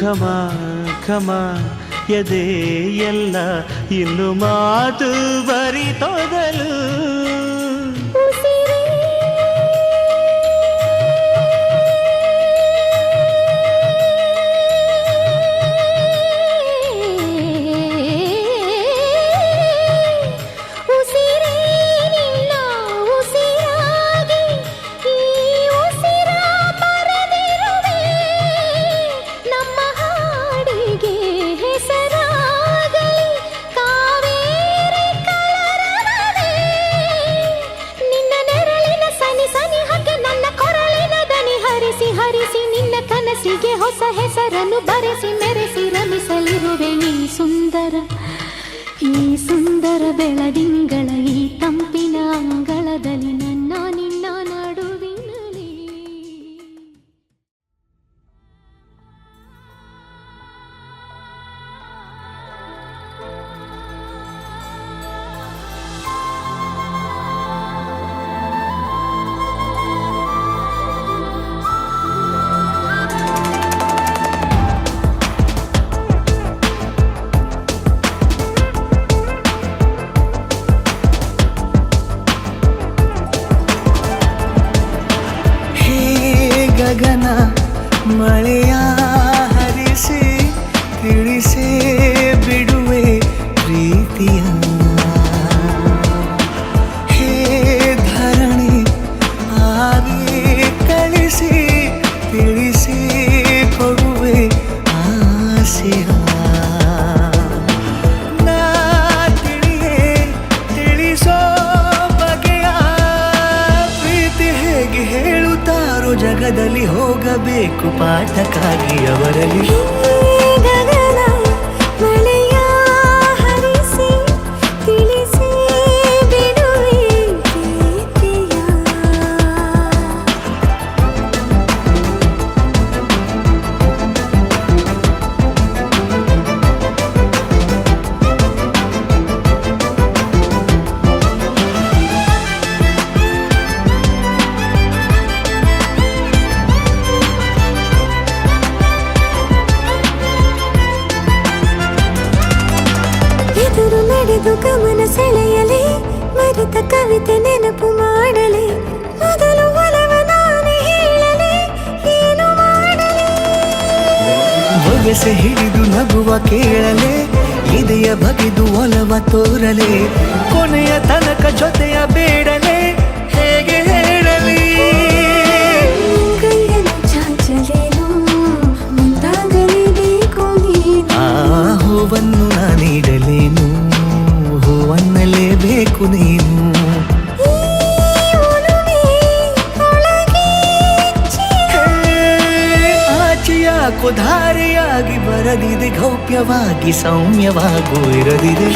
ಘಮ ಘಮ ಎದೆ ಎಲ್ಲ ಇನ್ನು ಮಾತು ಬರಿತೋದಲು ಕನಸಿಗೆ ಹೊಸ ಹೆಸರನ್ನು ಬರೆಸಿ ಮೆರೆಸಿ ರಮಿಸಲಿರುವೆ ಈ ಸುಂದರ ಬೆಳದಿಂಗಳ ಈ ತಂಪಿನ ಅಂಗಳದಲ್ಲಿ ನನ್ನ ನಿನ್ನ ನಡುವಿನಲ್ಲಿ. ಗಗನ ಮಳೆಯ ಹರಿಸಿ ತಿಳಿಸೇ ಬಿಡುವೆ ಪ್ರೀತಿಯ ಹೇ ಧರಣಿ ಆಗಿ ಕಳಿಸಿ ತಿಳಿಸಿ ಕೊಡುವೆ ಆಸೆಯ ನಾ ತಿಳಿಸೋ ಬಗೆಯ ಪ್ರೀತಿ ಹೇಗೆ ಹೇಳುತ್ತಾರೋ ಜಗದಲ್ಲಿ ಹೋಗಬೇಕು ಪಾಠಕ್ಕಾಗಿ ಅವರಲ್ಲಿ ಗಗನ ಮಳೆಯ ಹರಿಸಿ ತಿಳಿಸಿ ಬಿಡುವೆ ಪ್ರೀತಿಯ. ಎದುರು ನಡೆದು ಗಮನ ಸೆಳೆಯಲಿ ಮರೆತ ಕವಿತೆ ನೆನಪು ಮಾಡಲಿ ಮೊದಲು ಒಲವ ನಾನೇ ಹೇಳಲಿ ಏನು ಮಾಡಲಿ ಬೊಗಸೆ ಹಿಡಿದು ನಗುವ ಕೇಳಲೆ ಇದೆಯ ಬಗೆದು ಒಲವ ತೋರಲೆ ಕೊನೆಯ ತನಕ ಜೊತೆಯ ಬೇಡಲೆ ಹೇಗೆ ಹೇಳಲಿ ಕೈಯನ್ನು ಚಾಚಲೇನು ಮುಂದಾಗಲೇಬೇಕು ನೀನು ಆ ಹೂವನ್ನು ನಾನೀಡಲೇನು ಹೂವನ್ನಲೇಬೇಕು ನೀನು ಆಚೆಯಾಕೋ ಧಾರೆಯಾಗಿ ಬರದಿದೆ ಗೌಪ್ಯವಾಗಿ ಸೌಮ್ಯವಾಗೂ ಇರದಿದೆ